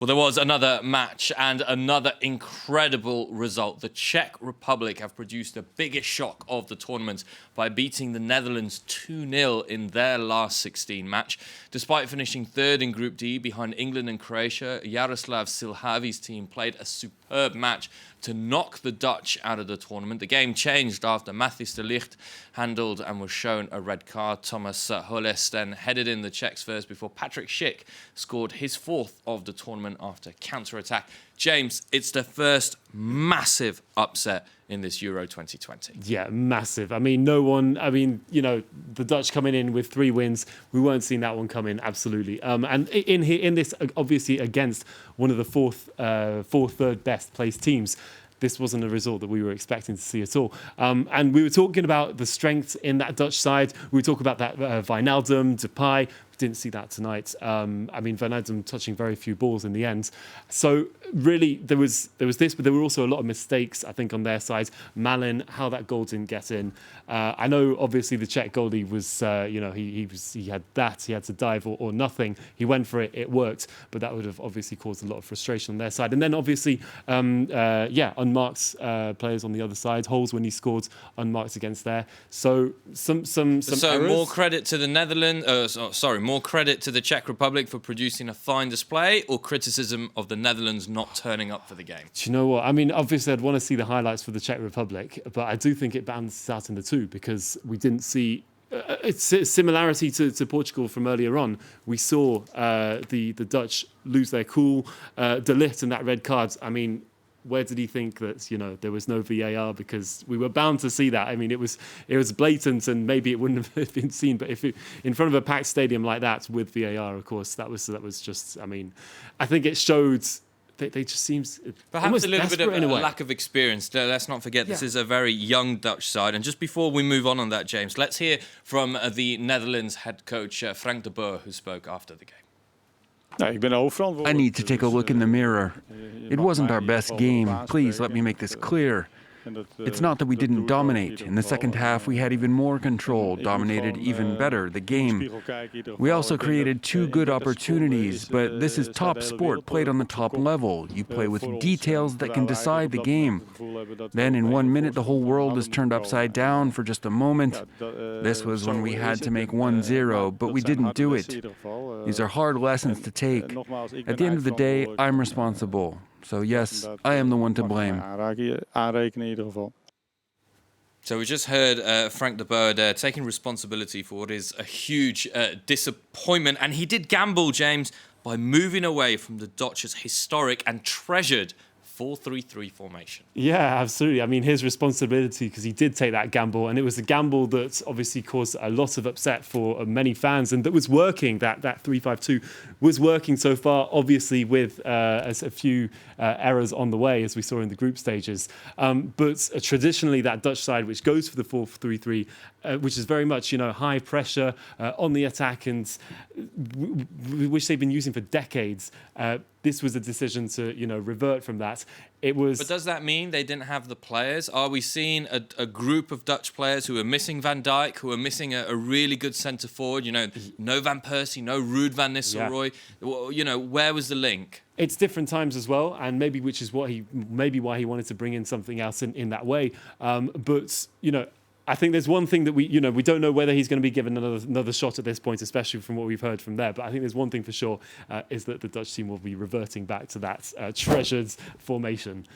Well, there was another match and another incredible result. The Czech Republic have produced the biggest shock of the tournament by beating the Netherlands 2-0 in their last 16 match. Despite finishing third in Group D behind England and Croatia, Jaroslav Silhavi's team played a superb match to knock the Dutch out of the tournament. The game changed after Matthijs de Ligt handled and was shown a red card. Tomas then headed in the Czechs first before Patrik Schick scored his fourth of the tournament after counter-attack. James, it's the first massive upset in this Euro 2020. Yeah, massive. The Dutch coming in with 3 wins. We weren't seeing that one coming, absolutely. And in this, obviously, against one of the third best placed teams, this wasn't a result that we were expecting to see at all. And we were talking about the strength in that Dutch side. We were talking about that Wijnaldum, Depay. Didn't see that tonight. Wijnaldum touching very few balls in the end. So really, there was this, but there were also a lot of mistakes, I think, on their side. Malin, how that goal didn't get in. I know, obviously, the Czech goalie was, he had to dive or nothing. He went for it. It worked, but that would have obviously caused a lot of frustration on their side. And then, obviously, unmarked players on the other side. Holes when he scored unmarked against there. So some errors. More credit to the Netherlands. More credit to the Czech Republic for producing a fine display, or criticism of the Netherlands not turning up for the game? Do you know what? I mean, obviously, I'd want to see the highlights for the Czech Republic, but I do think it balances out in the two because we didn't see. It's a similarity to Portugal from earlier on. We saw the Dutch lose their cool. De Ligt and that red card. I mean, where did he think that there was no VAR? Because we were bound to see that. I mean, it was blatant, and maybe it wouldn't have been seen. But if in front of a packed stadium like that with VAR, of course, that was just. I mean, I think it showed. They just seems perhaps a little bit of a way. lack of experience. Let's not forget this is a very young Dutch side. And just before we move on that, James, let's hear from the Netherlands head coach Frank de Boer, who spoke after the game. I need to take a look in the mirror. It wasn't our best game. Please let me make this clear. It's not that we didn't dominate. In the second half, we had even more control, dominated even better the game. We also created 2 good opportunities, but this is top sport played on the top level. You play with details that can decide the game. Then in 1 minute, the whole world is turned upside down for just a moment. This was when we had to make 1-0, but we didn't do it. These are hard lessons to take. At the end of the day, I'm responsible. So yes, I am the one to blame. So we just heard Frank de Boer there taking responsibility for what is a huge disappointment. And he did gamble, James, by moving away from the Dutch's historic and treasured 4-3-3 formation. Yeah, absolutely. I mean, his responsibility, because he did take that gamble, and it was a gamble that obviously caused a lot of upset for many fans, and that was working. That 3-5-2 was working so far, obviously with a few errors on the way, as we saw in the group stages. But traditionally, that Dutch side, which goes for the 4-3-3, which is very much, high pressure on the attack, and which they've been using for decades. This was a decision to, revert from that. It was. But does that mean they didn't have the players? Are we seeing a group of Dutch players who are missing Van Dijk, who are missing a really good centre forward? No Van Persie, no Ruud van Nistelrooy. Yeah. Where was the link? It's different times as well, and maybe why he wanted to bring in something else in that way. But I think there's one thing that we don't know whether he's going to be given another shot at this point, especially from what we've heard from there. But I think there's one thing for sure, is that the Dutch team will be reverting back to that treasured formation.